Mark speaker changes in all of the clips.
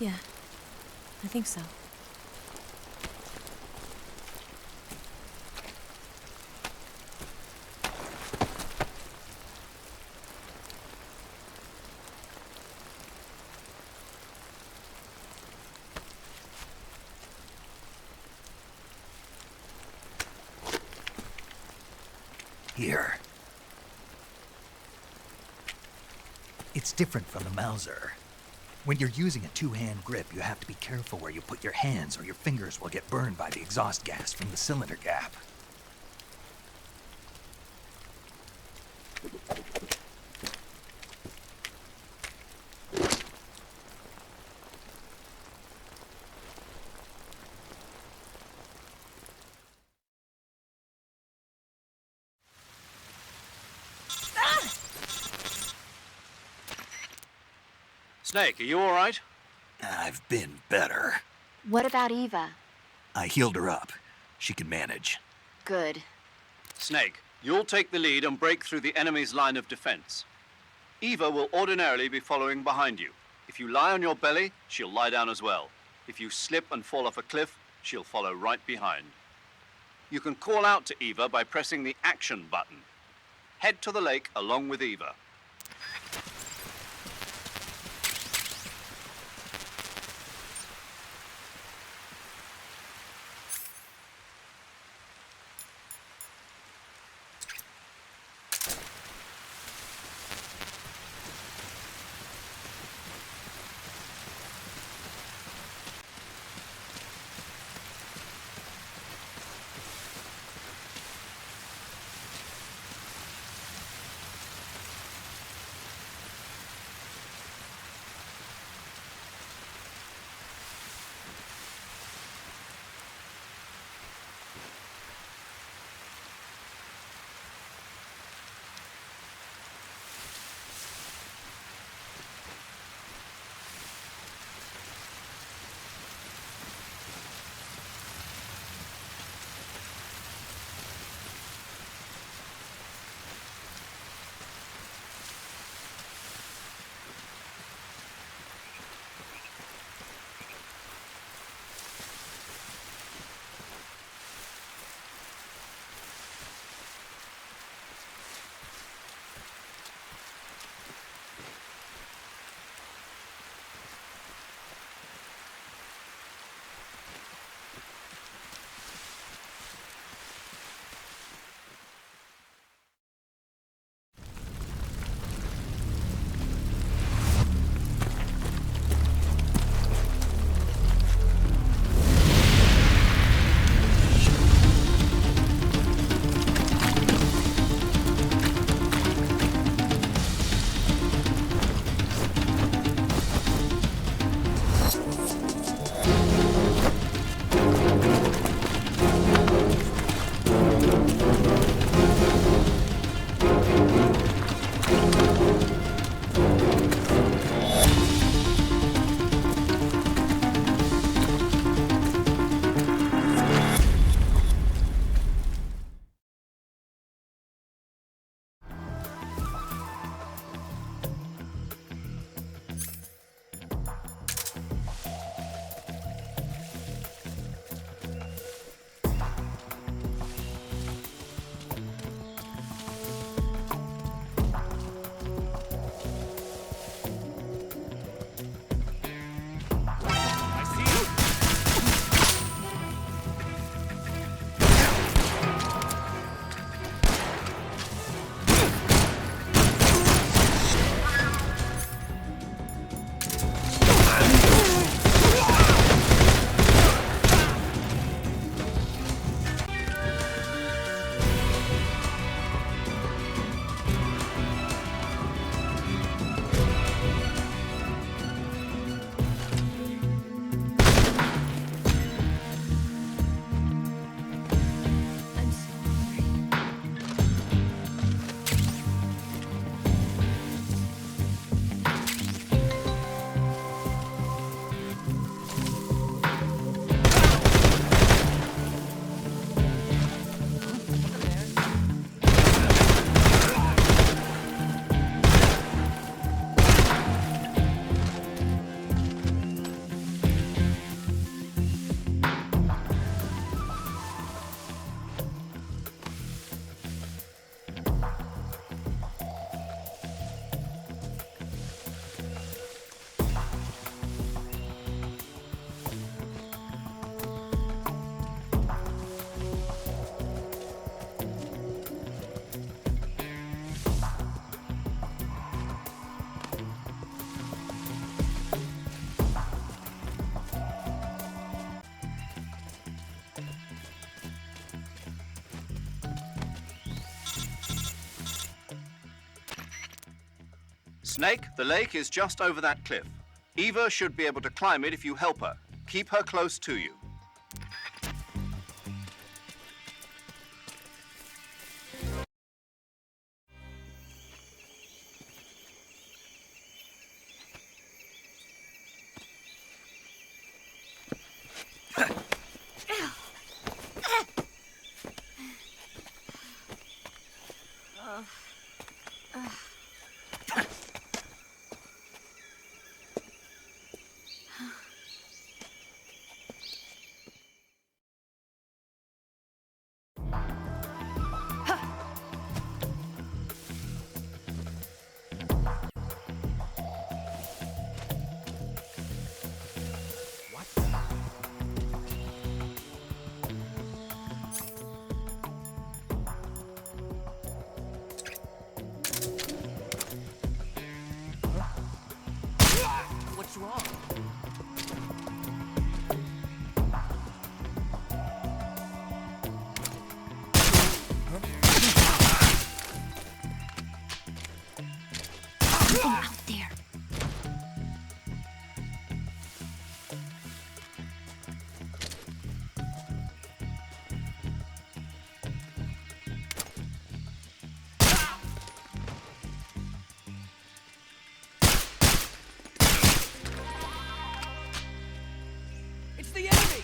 Speaker 1: Yeah, I think so.
Speaker 2: Here. It's different from the Mauser. When you're using a two-hand grip, you have to be careful where you put your hands or your fingers will get burned by the exhaust gas from the cylinder gap.
Speaker 3: Snake, are you all right?
Speaker 2: I've been better.
Speaker 4: What about Eva?
Speaker 2: I healed her up. She can manage.
Speaker 4: Good.
Speaker 3: Snake, you'll take the lead and break through the enemy's line of defense. Eva will ordinarily be following behind you. If you lie on your belly, she'll lie down as well. If you slip and fall off a cliff, she'll follow right behind. You can call out to Eva by pressing the action button. Head to the lake along with Eva. Snake, the lake is just over that cliff. Eva should be able to climb it if you help her. Keep her close to you.
Speaker 1: What's wrong?
Speaker 4: Something out there.
Speaker 1: It's the enemy!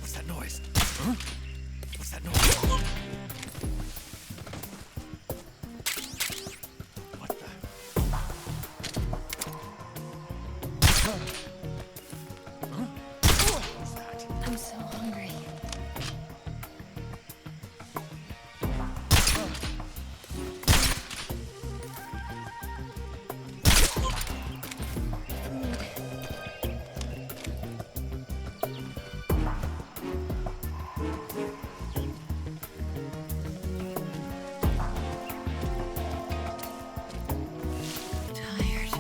Speaker 2: What's that noise? Huh? What's that noise? What the? Huh? What's that?
Speaker 1: I'm so hungry. Tired.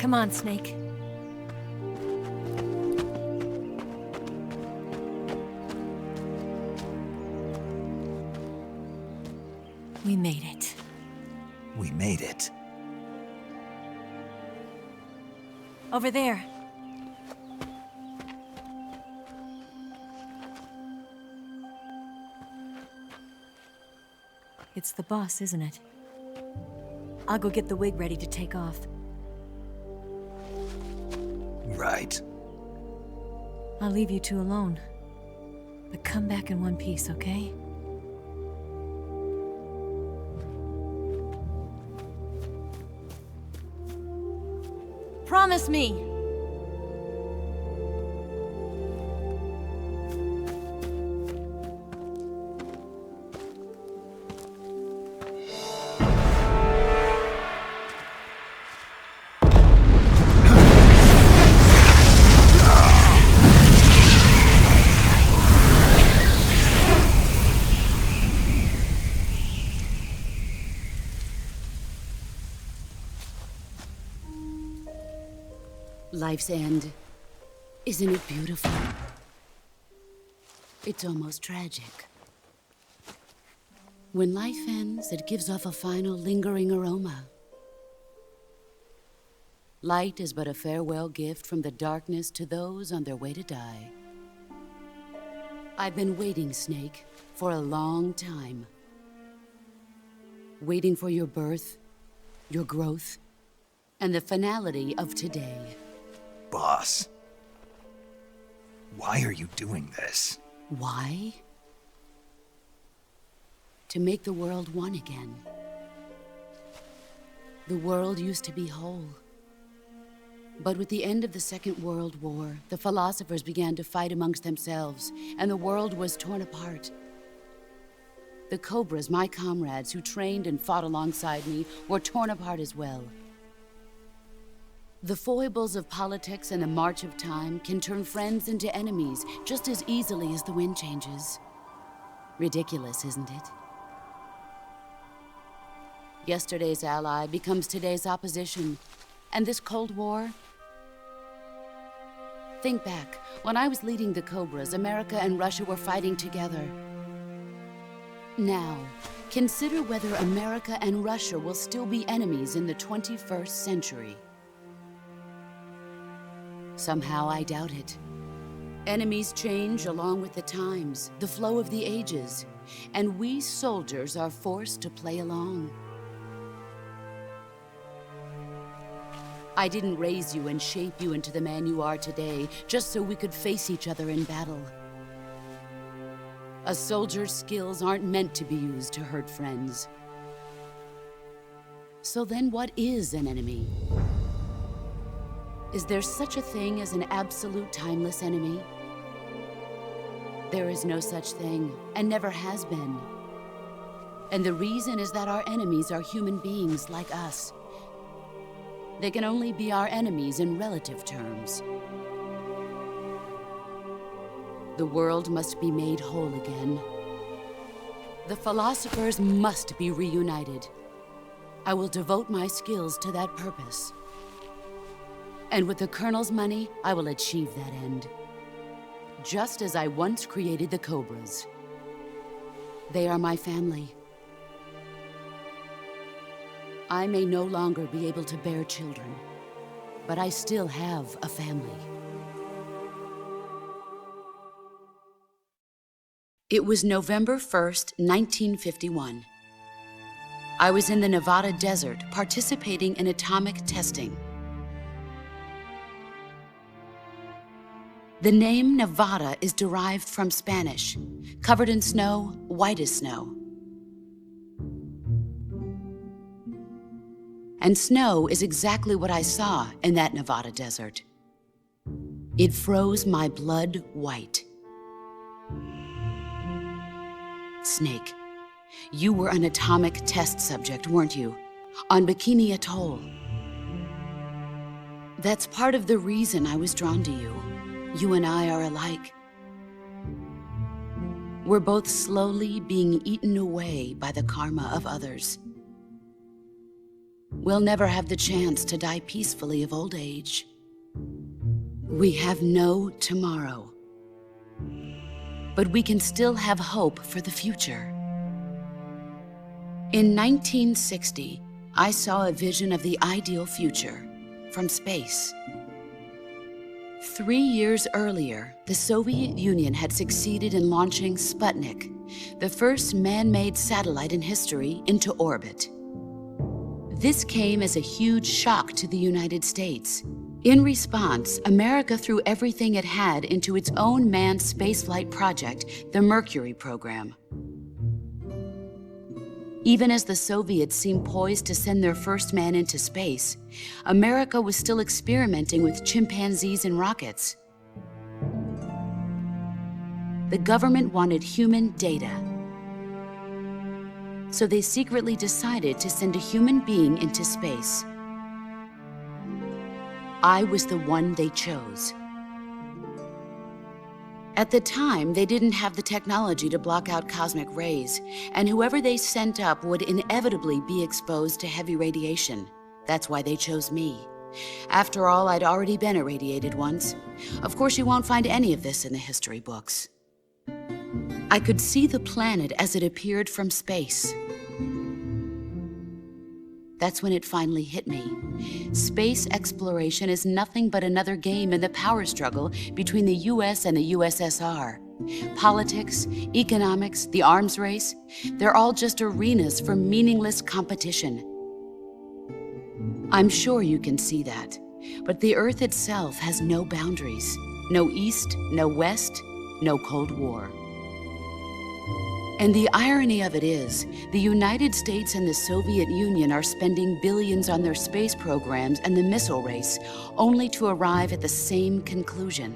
Speaker 5: Come on, Snake. We made it.
Speaker 2: We made it.
Speaker 5: Over there. It's the boss, isn't it? I'll go get the wig ready to take off.
Speaker 2: Right.
Speaker 5: I'll leave you two alone. But come back in one piece, okay? Promise me!
Speaker 6: Life's end. Isn't it beautiful? It's almost tragic. When life ends, it gives off a final lingering aroma. Light is but a farewell gift from the darkness to those on their way to die. I've been waiting, Snake, for a long time. Waiting for your birth, your growth, and the finality of today.
Speaker 2: Boss. Why are you doing this?
Speaker 6: Why? To make the world one again. The world used to be whole. But with the end of the Second World War, the philosophers began to fight amongst themselves, and the world was torn apart. The Cobras, my comrades who trained and fought alongside me, were torn apart as well. The foibles of politics and the march of time can turn friends into enemies just as easily as the wind changes. Ridiculous, isn't it? Yesterday's ally becomes today's opposition. And this Cold War? Think back. When I was leading the Cobras, America and Russia were fighting together. Now, consider whether America and Russia will still be enemies in the 21st century. Somehow I doubt it. Enemies change along with the times, the flow of the ages, and we soldiers are forced to play along. I didn't raise you and shape you into the man you are today just so we could face each other in battle. A soldier's skills aren't meant to be used to hurt friends. So then what is an enemy? Is there such a thing as an absolute timeless enemy? There is no such thing, and never has been. And the reason is that our enemies are human beings like us. They can only be our enemies in relative terms. The world must be made whole again. The philosophers must be reunited. I will devote my skills to that purpose. And with the Colonel's money, I will achieve that end. Just as I once created the Cobras. They are my family. I may no longer be able to bear children, but I still have a family. It was November 1st, 1951. I was in the Nevada desert participating in atomic testing. The name Nevada is derived from Spanish, covered in snow, white as snow. And snow is exactly what I saw in that Nevada desert. It froze my blood white. Snake, you were an atomic test subject, weren't you? On Bikini Atoll. That's part of the reason I was drawn to you. You and I are alike. We're both slowly being eaten away by the karma of others. we'll never have the chance to die peacefully of old age. We have no tomorrow. But we can still have hope for the future. In 1960, I saw a vision of the ideal future from space. 3 years earlier, the Soviet Union had succeeded in launching Sputnik, the first man-made satellite in history, into orbit. This came as a huge shock to the United States. In response, America threw everything it had into its own manned spaceflight project, the Mercury program. Even as the Soviets seemed poised to send their first man into space, America was still experimenting with chimpanzees and rockets. The government wanted human data, so they secretly decided to send a human being into space. I was the one they chose. At the time, they didn't have the technology to block out cosmic rays, and whoever they sent up would inevitably be exposed to heavy radiation. That's why they chose me. After all, I'd already been irradiated once. Of course, you won't find any of this in the history books. I could see the planet as it appeared from space. That's when it finally hit me. Space exploration is nothing but another game in the power struggle between the US and the USSR. Politics, economics, the arms race, they're all just arenas for meaningless competition. I'm sure you can see that, but the Earth itself has no boundaries. No East, no West, no Cold War. And the irony of it is, the United States and the Soviet Union are spending billions on their space programs and the missile race, only to arrive at the same conclusion.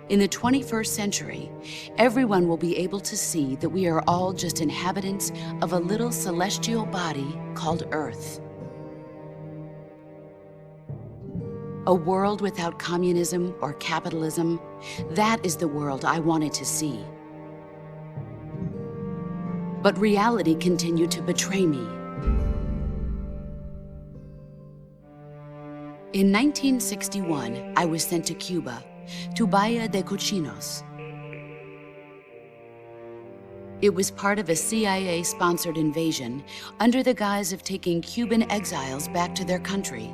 Speaker 6: In the 21st century, everyone will be able to see that we are all just inhabitants of a little celestial body called Earth. A world without communism or capitalism, that is the world I wanted to see. But reality continued to betray me. In 1961, I was sent to Cuba, to Bahia de Cochinos. It was part of a CIA-sponsored invasion under the guise of taking Cuban exiles back to their country.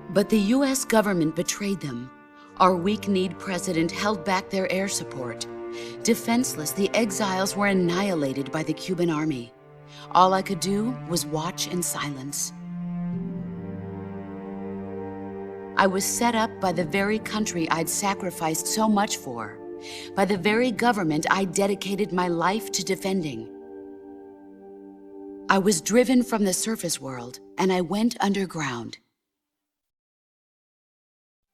Speaker 6: But the US government betrayed them. Our weak-kneed president held back their air support. Defenseless, the exiles were annihilated by the Cuban army. All I could do was watch in silence. I was set up by the very country I'd sacrificed so much for, by the very government I dedicated my life to defending. I was driven from the surface world, and I went underground.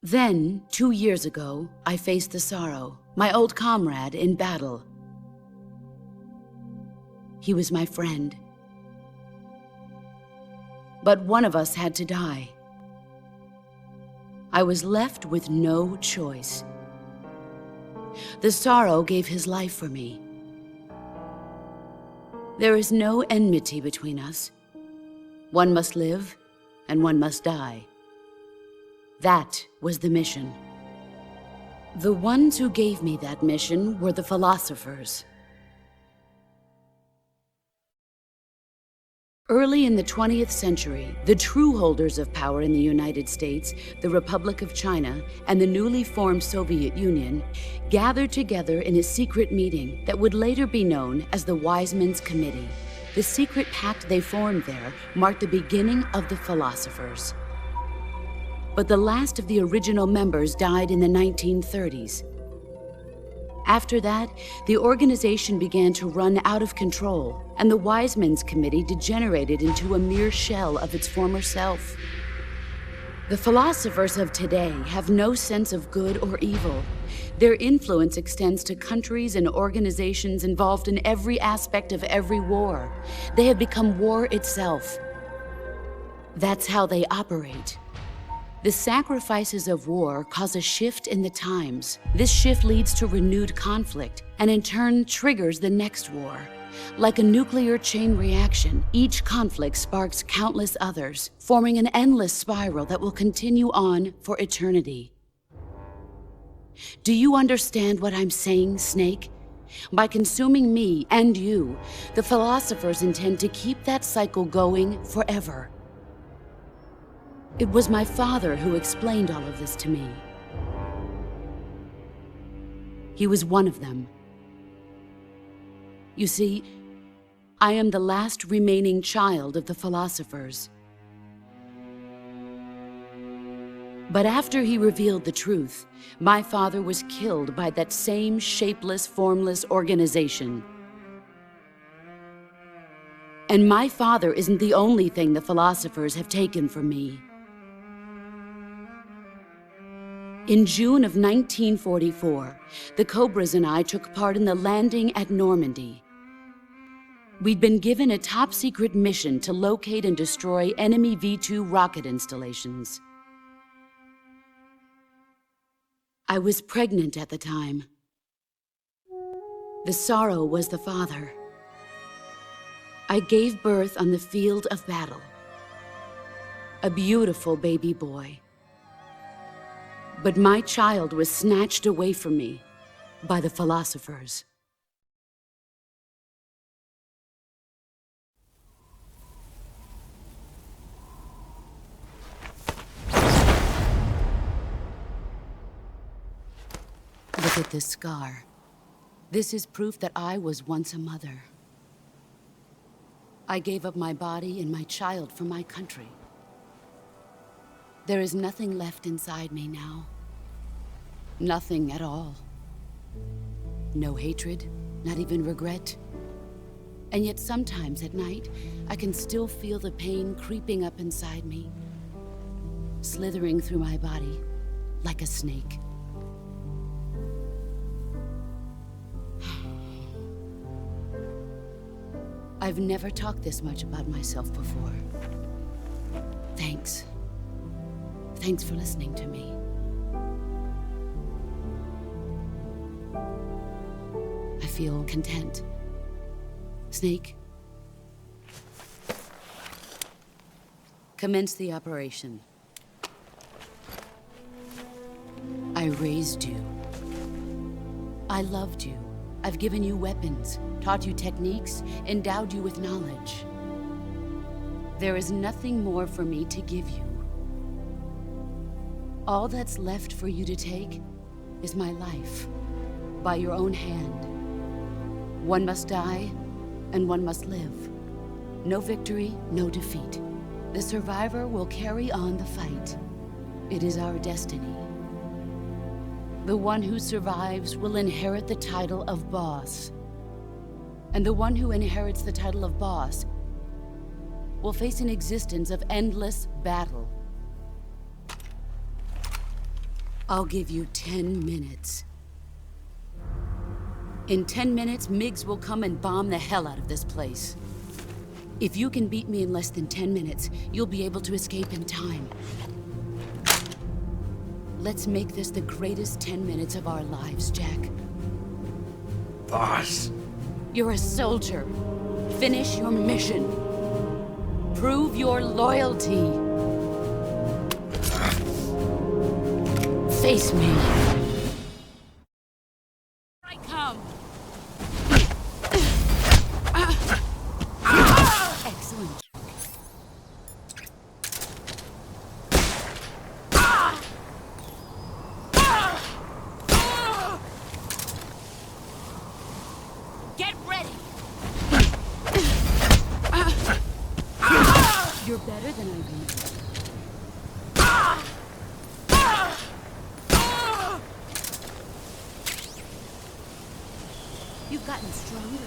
Speaker 6: Then, 2 years ago, I faced the Sorrow, my old comrade in battle. He was my friend. But one of us had to die. I was left with no choice. The Sorrow gave his life for me. There is no enmity between us. One must live, and one must die. That was the mission. The ones who gave me that mission were the philosophers. Early in the 20th century, the true holders of power in the United States, the Republic of China, and the newly formed Soviet Union gathered together in a secret meeting that would later be known as the Wiseman's Committee. The secret pact they formed there marked the beginning of the philosophers. But the last of the original members died in the 1930s. After that, the organization began to run out of control, and the Wiseman's Committee degenerated into a mere shell of its former self. The philosophers of today have no sense of good or evil. Their influence extends to countries and organizations involved in every aspect of every war. They have become war itself. That's how they operate. The sacrifices of war cause a shift in the times. This shift leads to renewed conflict, and in turn triggers the next war. Like a nuclear chain reaction, each conflict sparks countless others, forming an endless spiral that will continue on for eternity. Do you understand what I'm saying, Snake? By consuming me and you, the philosophers intend to keep that cycle going forever. It was my father who explained all of this to me. He was one of them. You see, I am the last remaining child of the philosophers. But after he revealed the truth, my father was killed by that same shapeless, formless organization. And my father isn't the only thing the philosophers have taken from me. In June of 1944, the Cobras and I took part in the landing at Normandy. We'd been given a top-secret mission to locate and destroy enemy V-2 rocket installations. I was pregnant at the time. The sorrow was the father. I gave birth on the field of battle. A beautiful baby boy. But my child was snatched away from me by the philosophers. Look at this scar. This is proof that I was once a mother. I gave up my body and my child for my country. There is nothing left inside me now. Nothing at all. No hatred, not even regret. And yet sometimes at night, I can still feel the pain creeping up inside me, slithering through my body like a snake. I've never talked this much about myself before. Thanks. Thanks for listening to me. I feel content. Snake, commence the operation. I raised you. I loved you. I've given you weapons, taught you techniques, endowed you with knowledge. There is nothing more for me to give you. All that's left for you to take is my life, by your own hand. One must die, and one must live. No victory, no defeat. The survivor will carry on the fight. It is our destiny. The one who survives will inherit the title of boss. And the one who inherits the title of boss will face an existence of endless battle. I'll give you 10 minutes. In 10 minutes, MiGs will come and bomb the hell out of this place. If you can beat me in less than 10 minutes, you'll be able to escape in time. Let's make this the greatest 10 minutes of our lives, Jack.
Speaker 2: Boss.
Speaker 6: You're a soldier. Finish your mission. Prove your loyalty. Face me. I come. Excellent. Get ready. You're better than I remember. You've gotten stronger.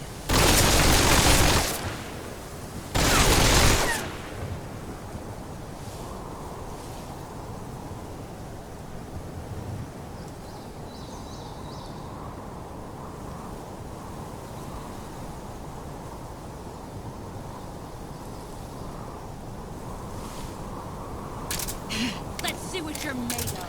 Speaker 6: Let's see what you're made of.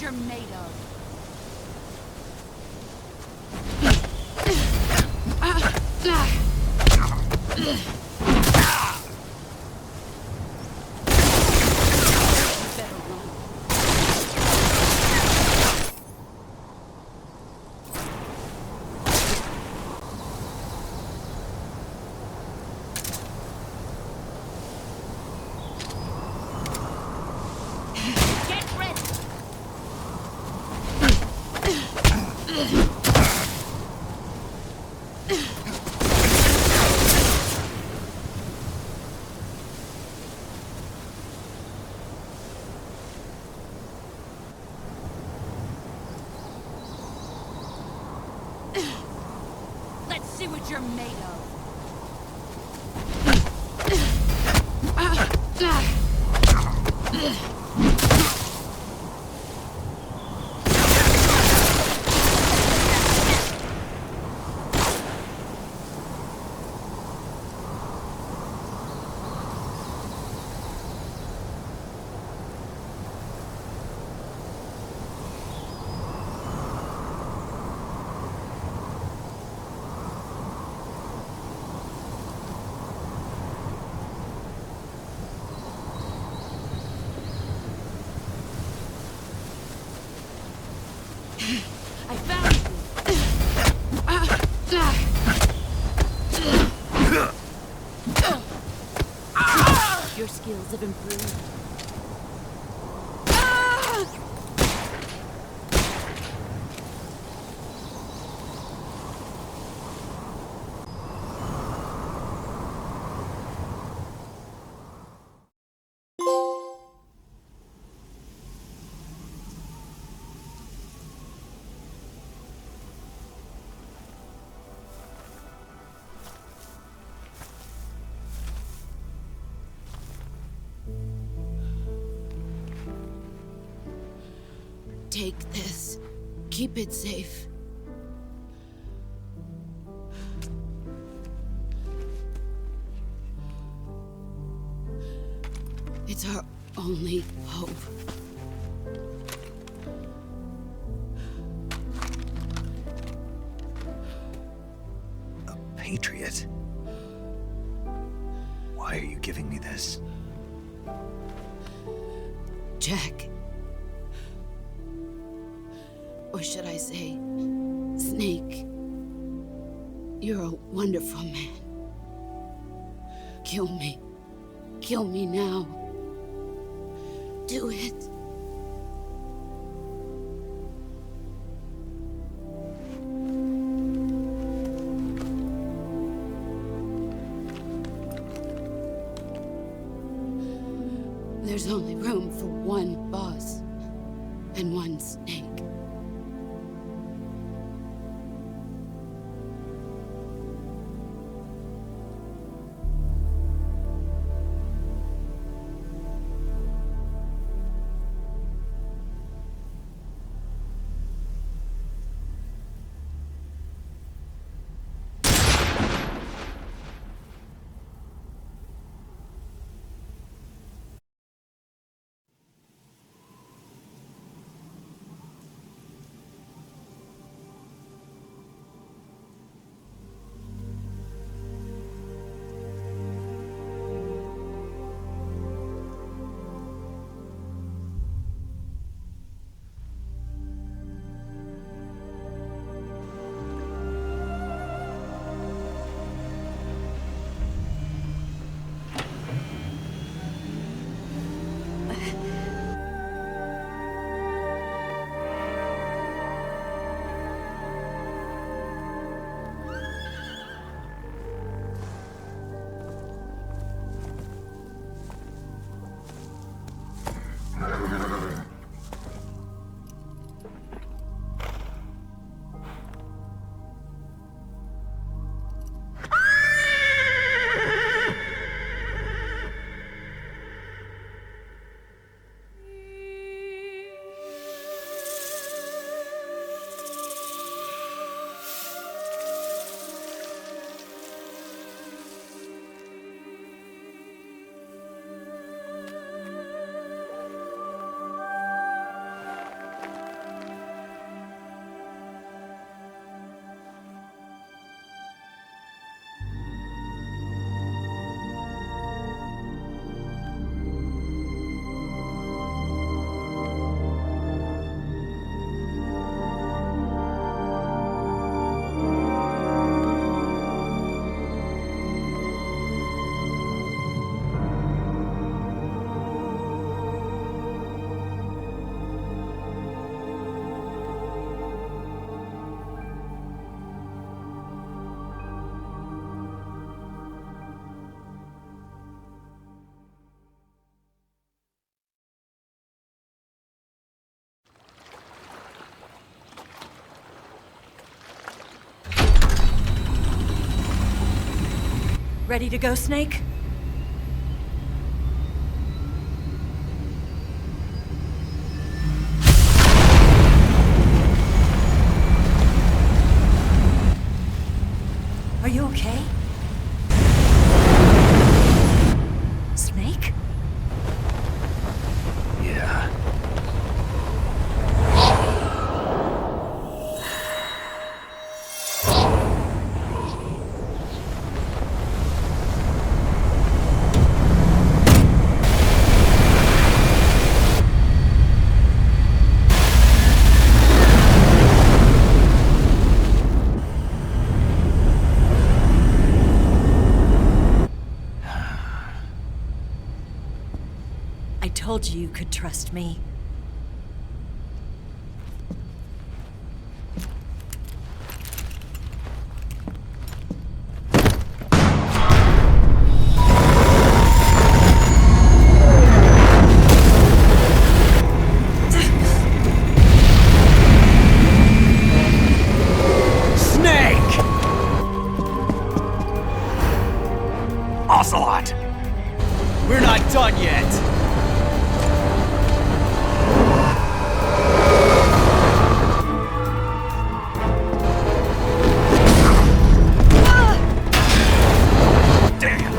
Speaker 6: you're made of. You better run. Get ready! Let's see what you're made of. I found you! Your skills have improved. Take this. Keep it safe. It's our only hope.
Speaker 2: A patriot? Why are you giving me this?
Speaker 6: Jack. Or should I say, Snake? You're a wonderful man. Kill me. Kill me now. Do it. There's only room for one boss and one snake.
Speaker 5: Ready to go, Snake? Are you okay? Snake?
Speaker 2: Yeah.
Speaker 5: I told you you could trust me.
Speaker 2: Snake! Ocelot!
Speaker 7: We're not done yet!
Speaker 2: Damn!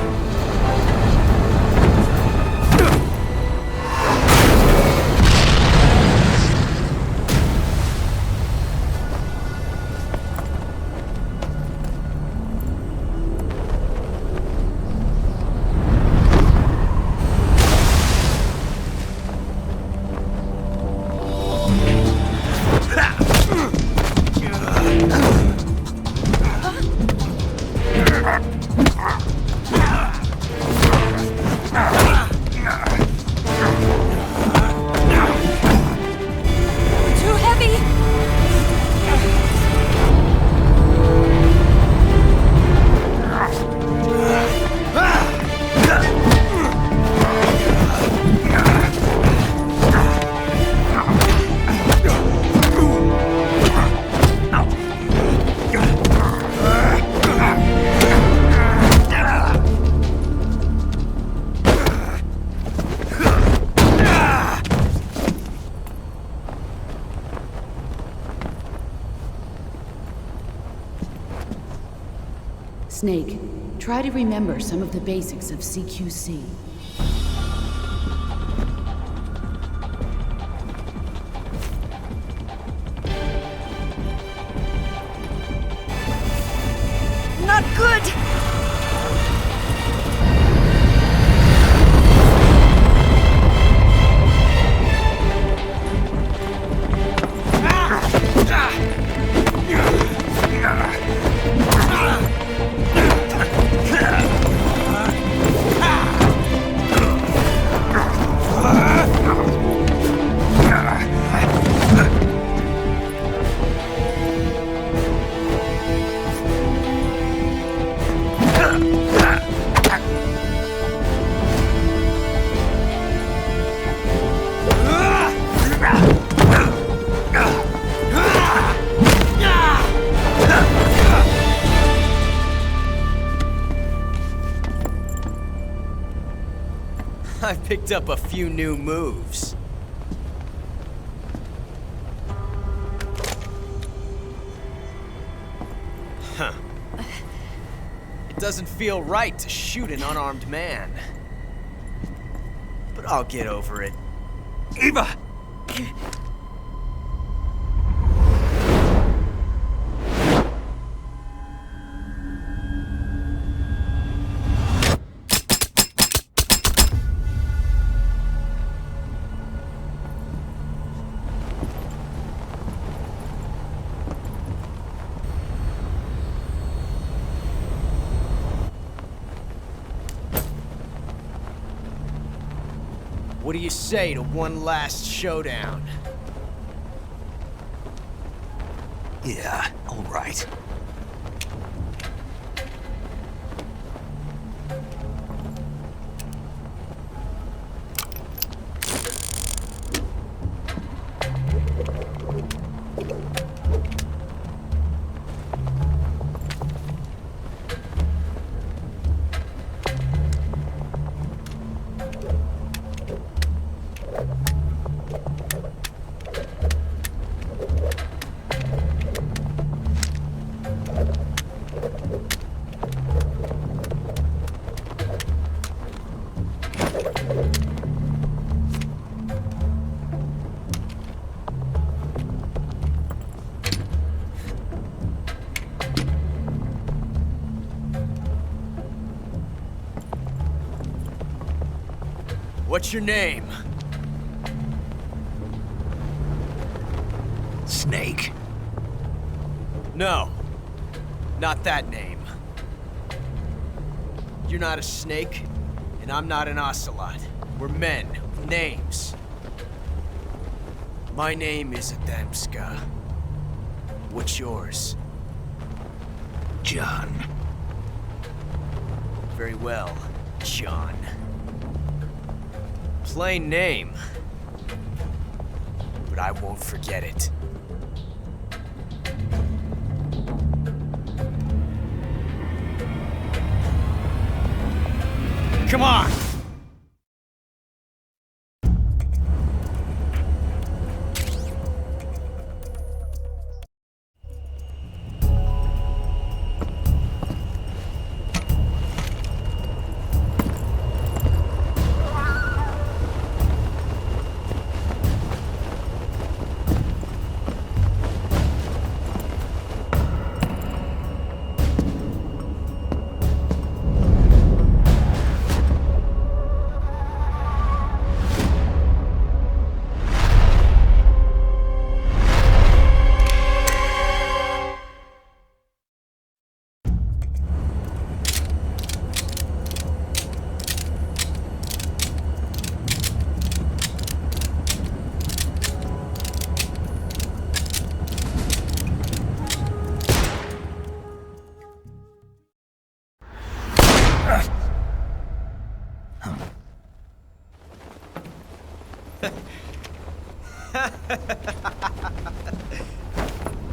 Speaker 5: Too heavy!
Speaker 6: Snake, try to remember some of the basics of CQC.
Speaker 5: Not good!
Speaker 7: I picked up a few new moves. Huh. It doesn't feel right to shoot an unarmed man. But I'll get over it.
Speaker 2: Eva!
Speaker 7: What do you say to one last showdown?
Speaker 2: Yeah, all right.
Speaker 7: What's your name?
Speaker 2: Snake.
Speaker 7: No. Not that name. You're not a snake, and I'm not an ocelot. We're men with names. My name is Adamska. What's yours?
Speaker 2: John.
Speaker 7: Very well, John. Plain name. But I won't forget it. Come on!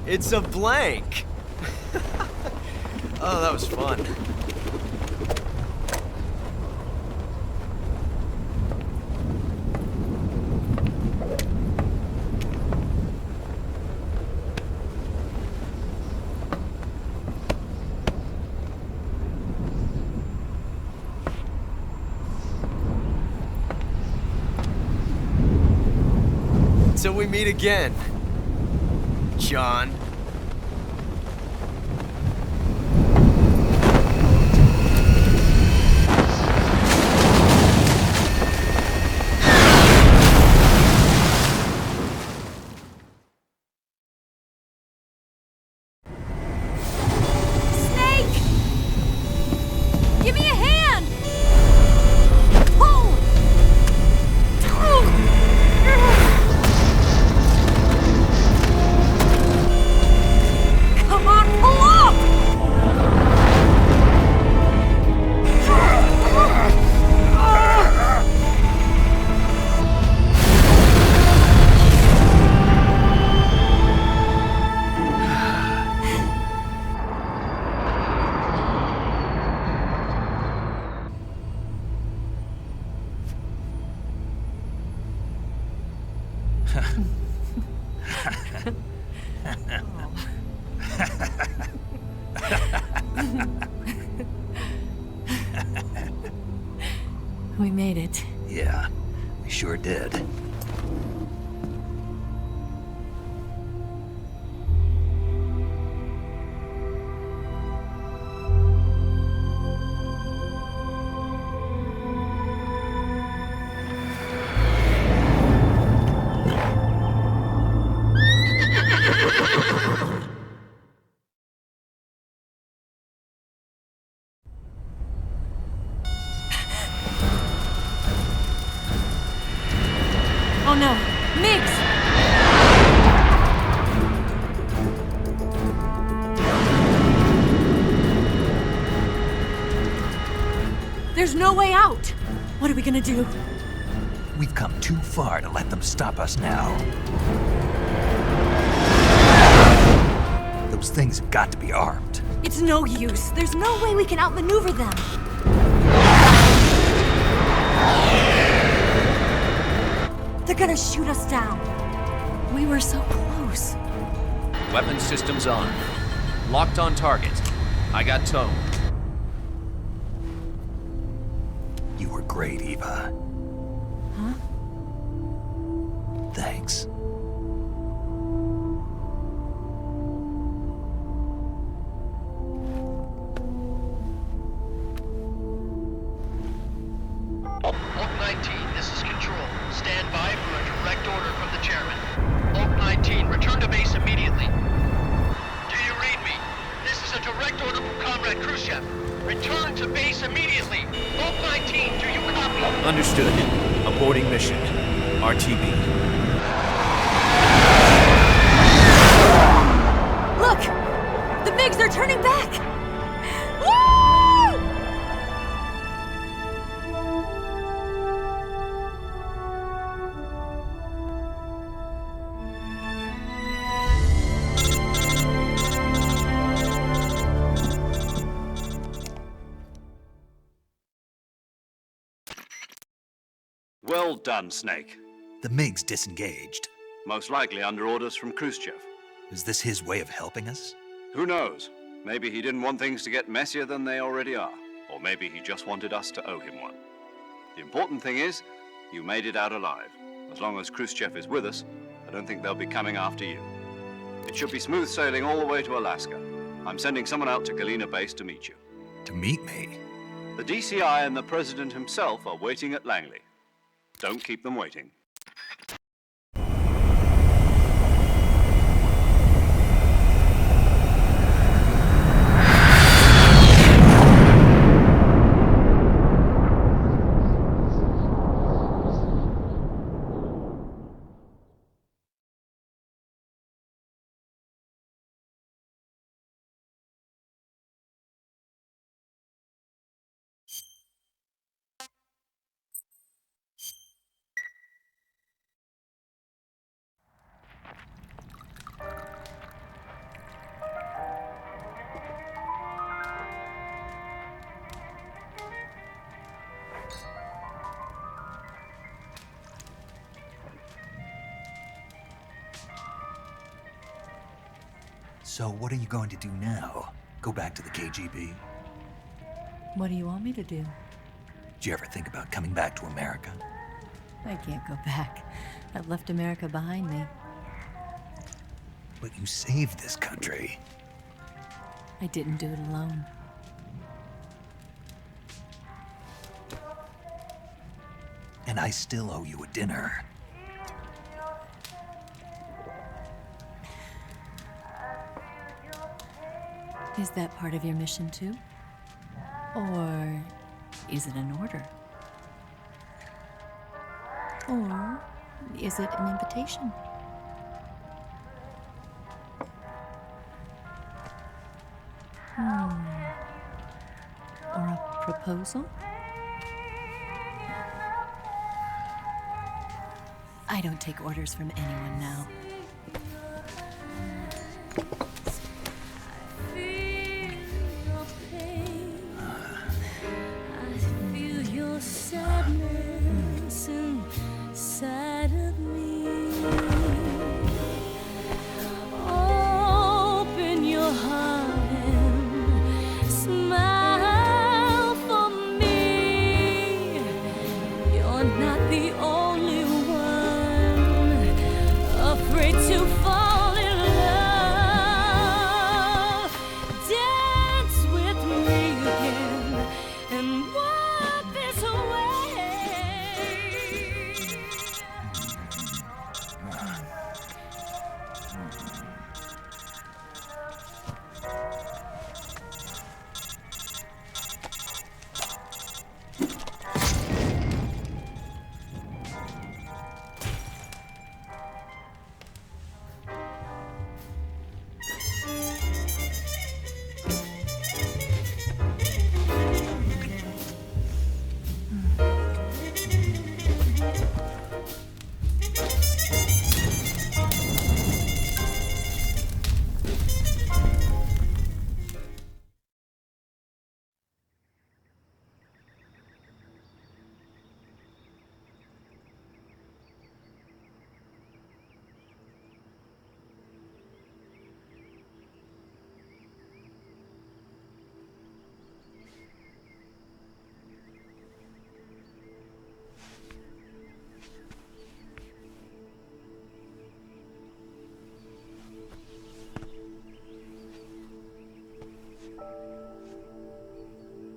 Speaker 7: It's a blank! Oh, that was fun. Till we meet again, John.
Speaker 5: Give me a hand! Pull! Come on, pull up! We made it.
Speaker 2: Yeah, we sure did.
Speaker 5: Oh no, Migs! There's no way out! What are we gonna do?
Speaker 2: We've come too far to let them stop us now. Those things have got to be armed.
Speaker 5: It's no use. There's no way we can outmaneuver them. They're gonna shoot us down. We were so close.
Speaker 3: Weapon systems on. Locked on target. I got tow.
Speaker 2: You were great, Eva.
Speaker 5: Huh?
Speaker 2: Thanks.
Speaker 8: Hulk 19, this is Lieutenant Khrushchev. Return to base immediately. Vault 19, do you copy?
Speaker 9: Understood. Aborting mission. RTB.
Speaker 5: Look! The MiGs are turning back! Woo!
Speaker 3: Well done, Snake.
Speaker 2: The MiGs disengaged.
Speaker 3: Most likely under orders from Khrushchev.
Speaker 2: Is this his way of helping us?
Speaker 3: Who knows? Maybe he didn't want things to get messier than they already are. Or maybe he just wanted us to owe him one. The important thing is, you made it out alive. As long as Khrushchev is with us, I don't think they'll be coming after you. It should be smooth sailing all the way to Alaska. I'm sending someone out to Galena Base to meet you.
Speaker 2: To meet me?
Speaker 3: The DCI and the President himself are waiting at Langley. Don't keep them waiting.
Speaker 2: So what are you going to do now? Go back to the KGB?
Speaker 5: What do you want me to do?
Speaker 2: Did you ever think about coming back to America?
Speaker 5: I can't go back. I've left America behind me.
Speaker 2: But you saved this country.
Speaker 5: I didn't do it alone.
Speaker 2: And I still owe you a dinner.
Speaker 5: Is that part of your mission too? Or is it an order? Or is it an invitation? Or a proposal? I don't take orders from anyone now.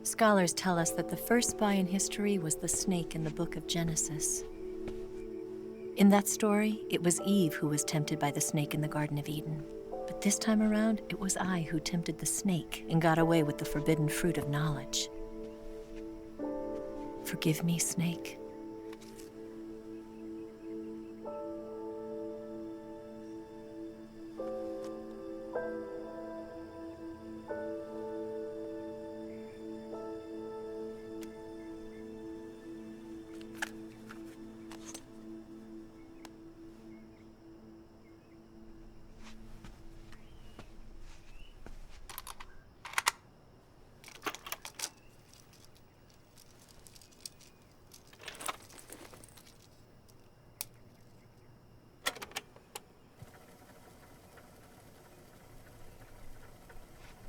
Speaker 5: Scholars tell us that the first spy in history was the snake in the book of Genesis. In that story, it was Eve who was tempted by the snake in the Garden of Eden. But this time around, it was I who tempted the snake and got away with the forbidden fruit of knowledge. Forgive me, Snake.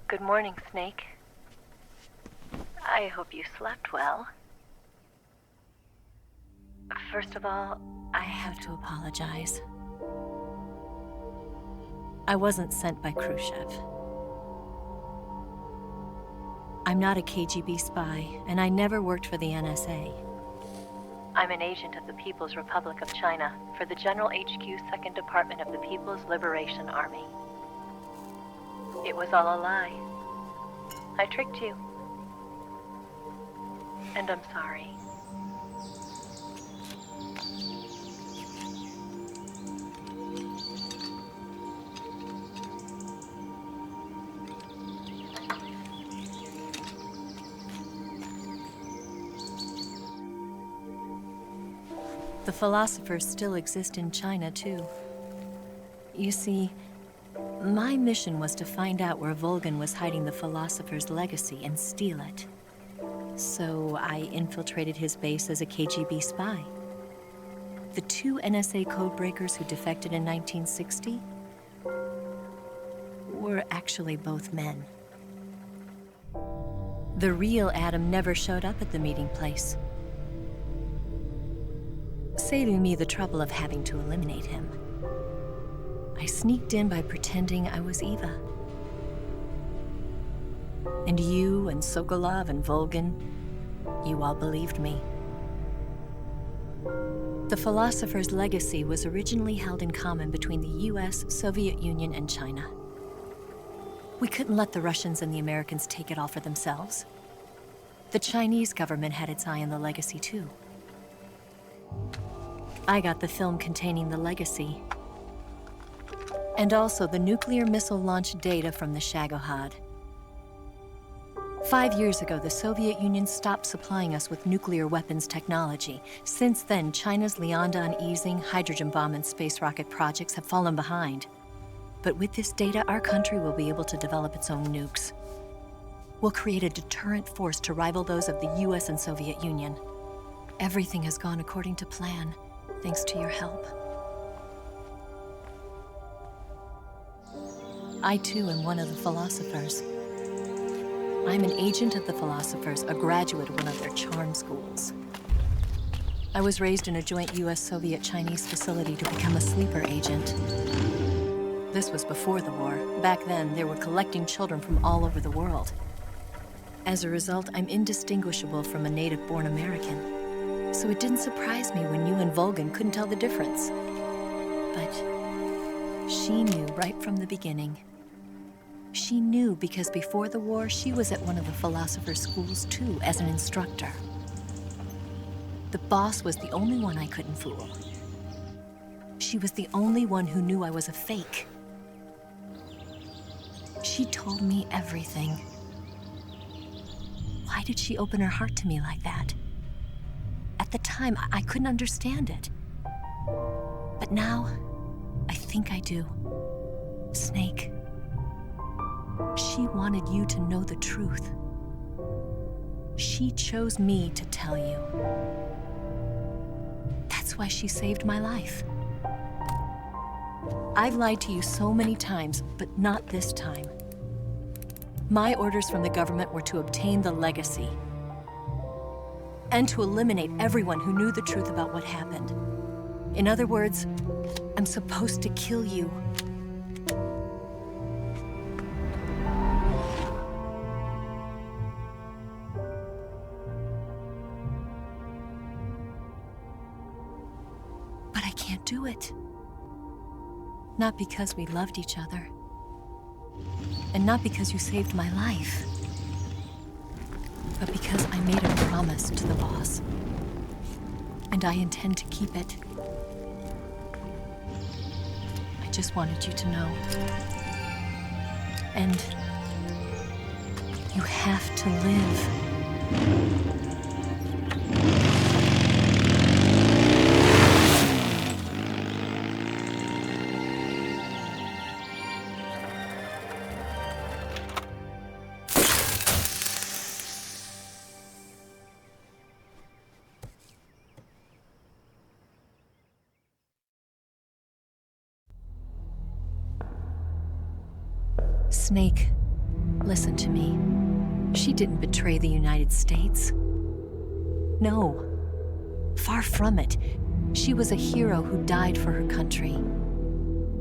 Speaker 10: Good morning, Snake. I hope you slept well. First of all,
Speaker 5: I have to apologize. I wasn't sent by Khrushchev. I'm not a KGB spy, and I never worked for the NSA.
Speaker 10: I'm an agent of the People's Republic of China for the General HQ 2nd Department of the People's Liberation Army. It was all a lie. I tricked you. And I'm sorry.
Speaker 5: The philosophers still exist in China, too. You see, my mission was to find out where Volgin was hiding the philosopher's legacy and steal it. So I infiltrated his base as a KGB spy. The 2 NSA codebreakers who defected in 1960 were actually both men. The real Adam never showed up at the meeting place, saving me the trouble of having to eliminate him. I sneaked in by pretending I was Eva. And you and Sokolov and Volgin, you all believed me. The philosopher's legacy was originally held in common between the US, Soviet Union, and China. We couldn't let the Russians and the Americans take it all for themselves. The Chinese government had its eye on the legacy, too. I got the film containing the legacy, and also the nuclear missile launch data from the Shagohod. 5 years ago, the Soviet Union stopped supplying us with nuclear weapons technology. Since then, China's Liaodong easing, hydrogen bomb, and space rocket projects have fallen behind. But with this data, our country will be able to develop its own nukes. We'll create a deterrent force to rival those of the US and Soviet Union. Everything has gone according to plan, thanks to your help. I, too, am one of the philosophers. I'm an agent of the philosophers, a graduate of one of their charm schools. I was raised in a joint US-Soviet-Chinese facility to become a sleeper agent. This was before the war. Back then, they were collecting children from all over the world. As a result, I'm indistinguishable from a native-born American. So it didn't surprise me when you and Volgin couldn't tell the difference. But she knew right from the beginning. She knew because before the war, she was at one of the philosopher's schools too, as an instructor. The boss was the only one I couldn't fool. She was the only one who knew I was a fake. She told me everything. Why did she open her heart to me like that? At the time, I couldn't understand it. But now, I think I do. Snake. She wanted you to know the truth. She chose me to tell you. That's why she saved my life. I've lied to you so many times, but not this time. My orders from the government were to obtain the legacy and to eliminate everyone who knew the truth about what happened. In other words, I'm supposed to kill you. But I can't do it. Not because we loved each other, And not because you saved my life, but because I made a promise to the boss. And I intend to keep it. I just wanted you to know. And you have to live. Snake, listen to me. She didn't betray the United States. No, far from it. She was a hero who died for her country.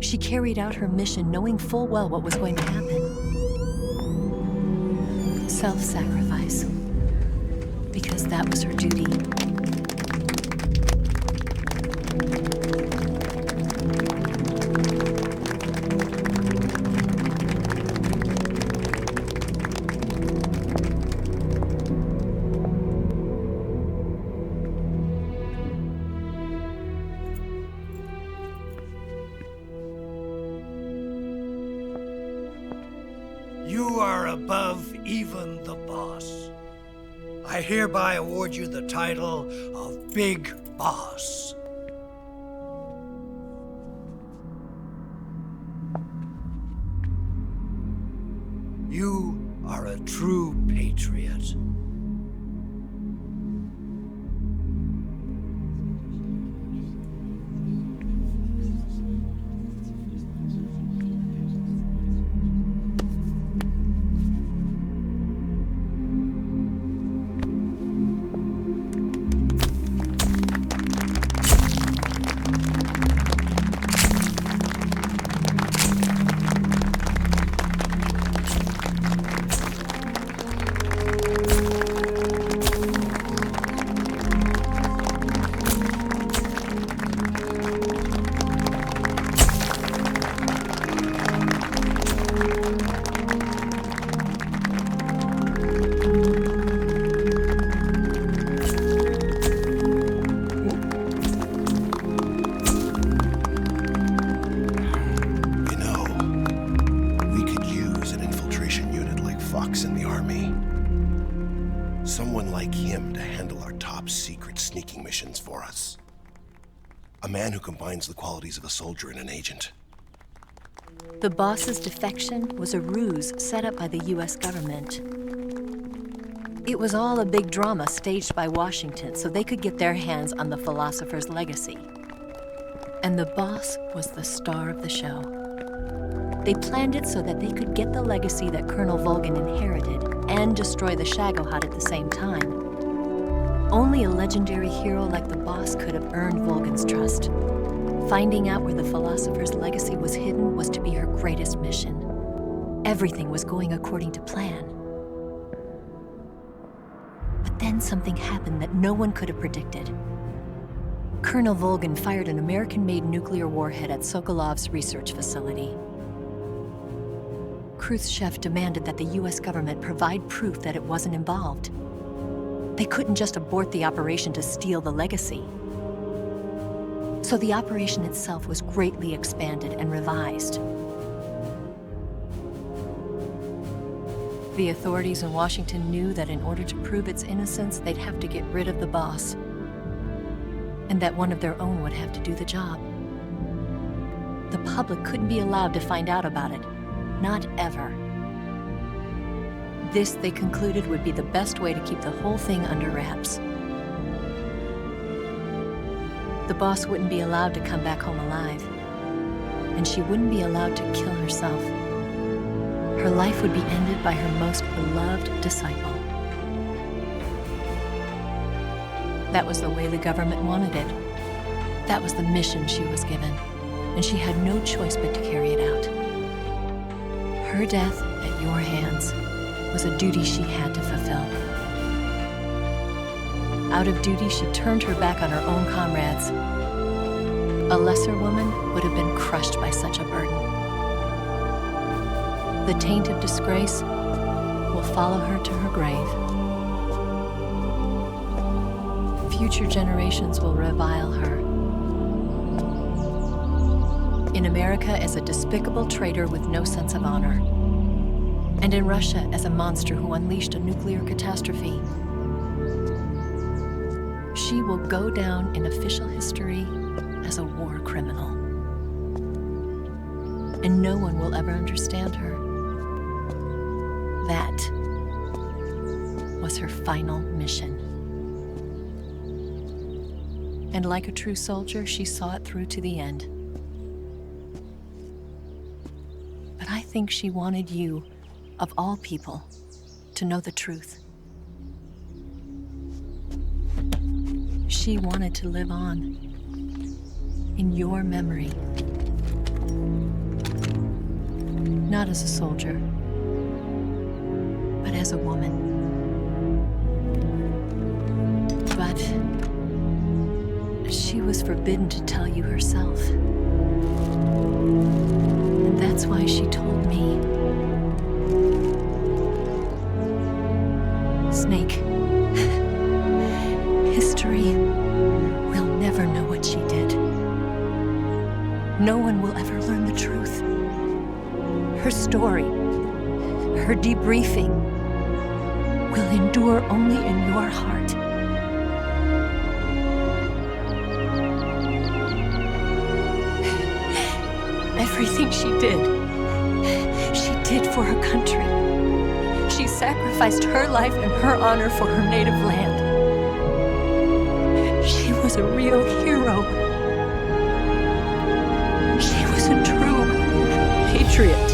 Speaker 5: She carried out her mission knowing full well what was going to happen. Self-sacrifice. Because that was her duty.
Speaker 11: You are above even the boss. I hereby award you the title of Big Boss. You are a true patriot.
Speaker 12: Someone like him to handle our top secret sneaking missions for us. A man who combines the qualities of a soldier and an agent.
Speaker 5: The boss's defection was a ruse set up by the US government. It was all a big drama staged by Washington so they could get their hands on the philosopher's legacy. And the boss was the star of the show. They planned it so that they could get the legacy that Colonel Volgin inherited and destroy the Shagohod at the same time. Only a legendary hero like the boss could have earned Volgin's trust. Finding out where the philosopher's legacy was hidden was to be her greatest mission. Everything was going according to plan. But then something happened that no one could have predicted. Colonel Volgin fired an American-made nuclear warhead at Sokolov's research facility. Khrushchev demanded that the US government provide proof that it wasn't involved. They couldn't just abort the operation to steal the legacy. So the operation itself was greatly expanded and revised. The authorities in Washington knew that in order to prove its innocence, they'd have to get rid of the boss, and that one of their own would have to do the job. The public couldn't be allowed to find out about it. Not ever. This, they concluded, would be the best way to keep the whole thing under wraps. The boss wouldn't be allowed to come back home alive, and she wouldn't be allowed to kill herself. Her life would be ended by her most beloved disciple. That was the way the government wanted it. That was the mission she was given, and she had no choice but to carry it out. Her death at your hands was a duty she had to fulfill. Out of duty, she turned her back on her own comrades. A lesser woman would have been crushed by such a burden. The taint of disgrace will follow her to her grave. Future generations will revile her. In America as a despicable traitor with no sense of honor. And in Russia as a monster who unleashed a nuclear catastrophe. She will go down in official history as a war criminal. And no one will ever understand her. That was her final mission. And like a true soldier, she saw it through to the end. But I think she wanted you, of all people, to know the truth. She wanted to live on in your memory. Not as a soldier, but as a woman. But she was forbidden to tell you herself. And that's why she told me. Snake, history will never know what she did. No one will ever learn the truth. Her story, her debriefing, will endure only in your heart. Everything she did for her country. She sacrificed her life and her honor for her native land. She was a real hero. She was a true patriot.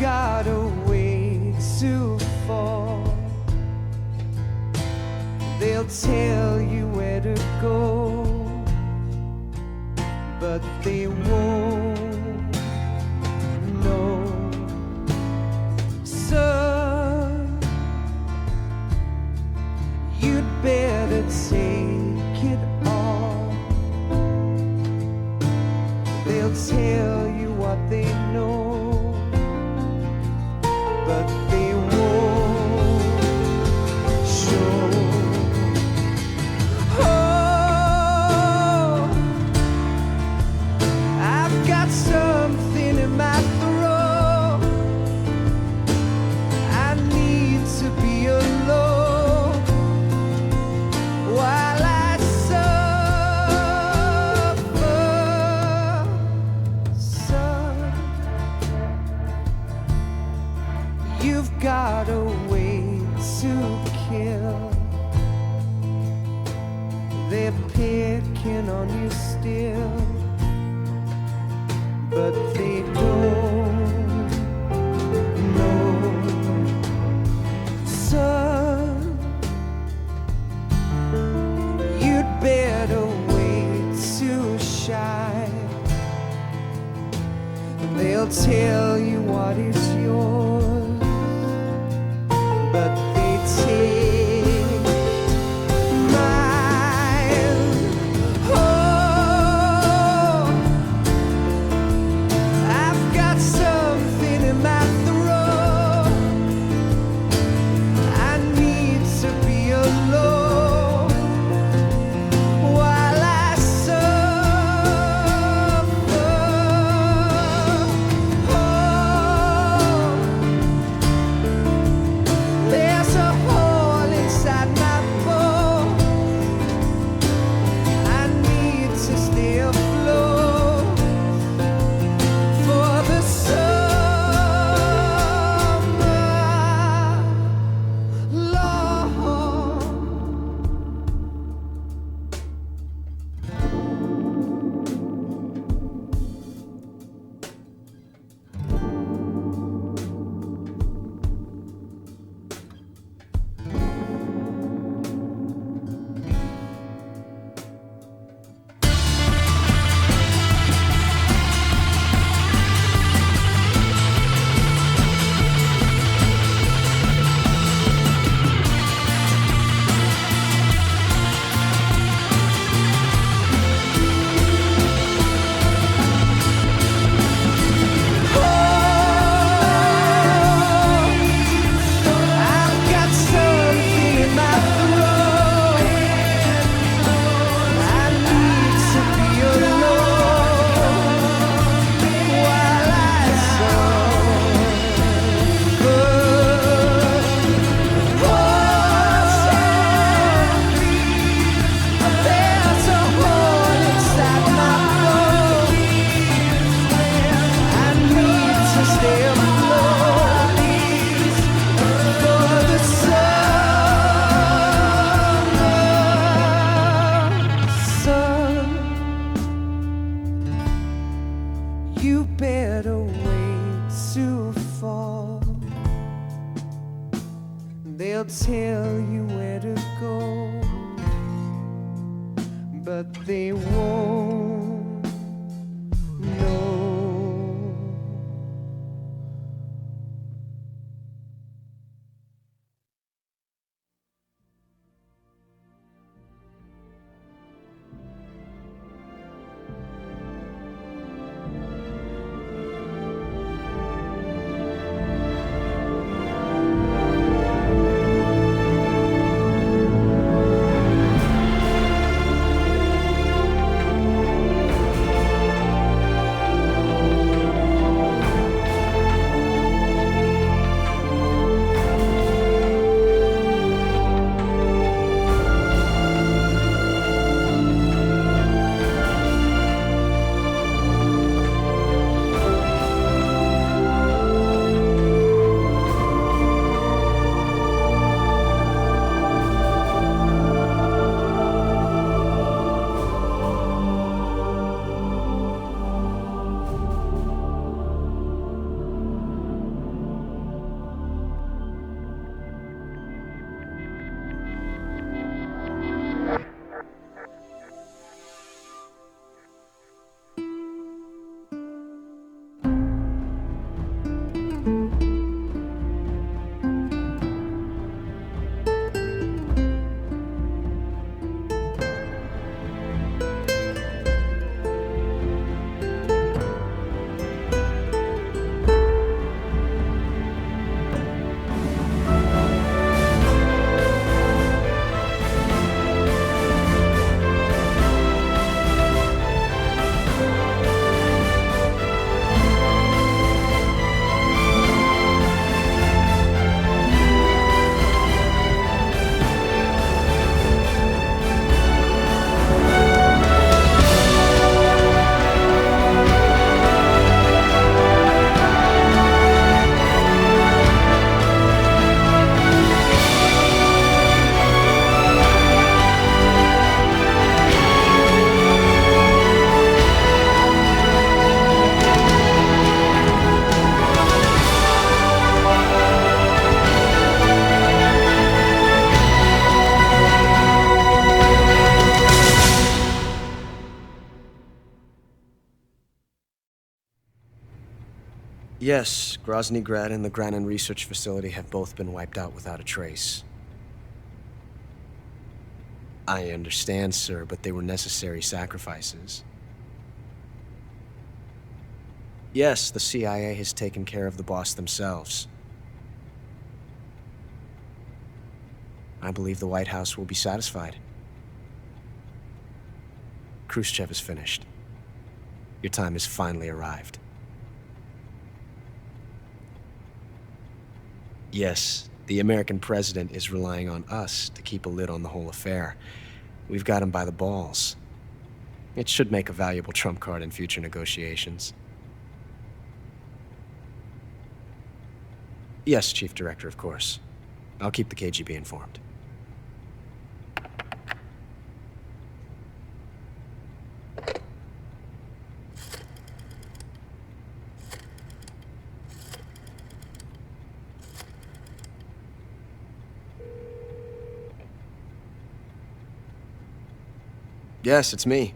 Speaker 13: got a way to fall. They'll tell you where to go, but they won't know. Son, you'd better take it all. They'll tell you what they know, but they won't show. Oh, I've got something in my throat. I need to be alone while I suffer. Son, you've got a way to kill. They're picking on you still, but they don't know. Son, you'd better wait to shine. They'll They'll tell you what is yours, but they take mine. Oh, I've got something in my throat. I need to be alone while I suffer. Oh, there's a hole inside my bones. I need to stay afloat for the summer, Lord. I've got something in my throat. I need to be alone while I suffer. There's a hole inside my bones. I need to stay afloat for the summer sun. You better wait to fall. They'll tell you where to go, but they won't know.
Speaker 7: Yes, Grozny Grad and the Granin Research Facility have both been wiped out without a trace. I understand, sir, but they were necessary sacrifices. Yes, the CIA has taken care of the boss themselves. I believe the White House will be satisfied. Khrushchev is finished. Your time has finally arrived. Yes, the American president is relying on us to keep a lid on the whole affair. We've got him by the balls. It should make a valuable trump card in future negotiations. Yes, Chief Director, of course. I'll keep the KGB informed. Yes, it's me.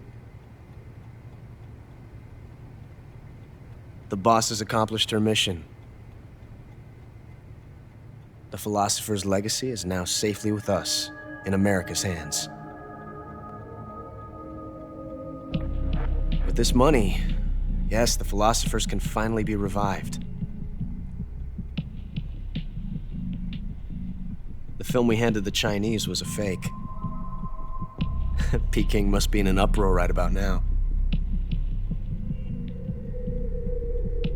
Speaker 7: The boss has accomplished her mission. The philosopher's legacy is now safely with us, in America's hands. With this money, yes, the philosophers can finally be revived. The film we handed the Chinese was a fake. Peking must be in an uproar right about now.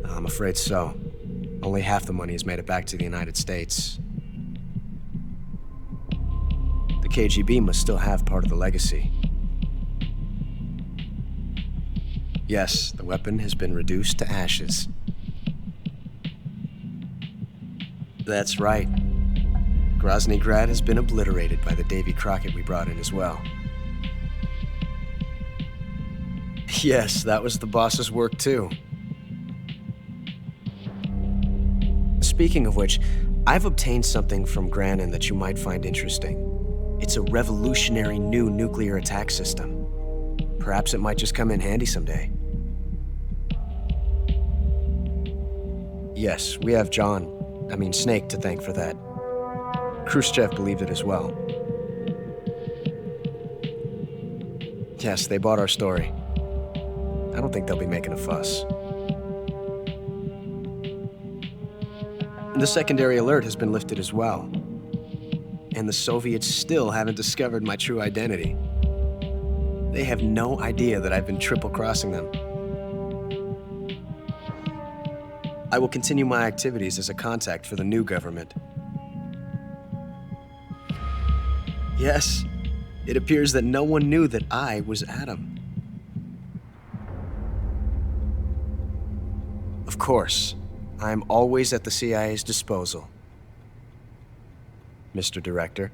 Speaker 7: I'm afraid so. Only half the money has made it back to the United States. The KGB must still have part of the legacy. Yes, the weapon has been reduced to ashes. That's right. Grozny Grad has been obliterated by the Davy Crockett we brought in as well. Yes, that was the boss's work too. Speaking of which, I've obtained something from Granin that you might find interesting. It's a revolutionary new nuclear attack system. Perhaps it might just come in handy someday. Yes, we have Snake to thank for that. Khrushchev believed it as well. Yes, they bought our story. I don't think they'll be making a fuss. The secondary alert has been lifted as well. And the Soviets still haven't discovered my true identity. They have no idea that I've been triple-crossing them. I will continue my activities as a contact for the new government. Yes, it appears that no one knew that I was Adam. Of course, I am always at the CIA's disposal, Mr. Director.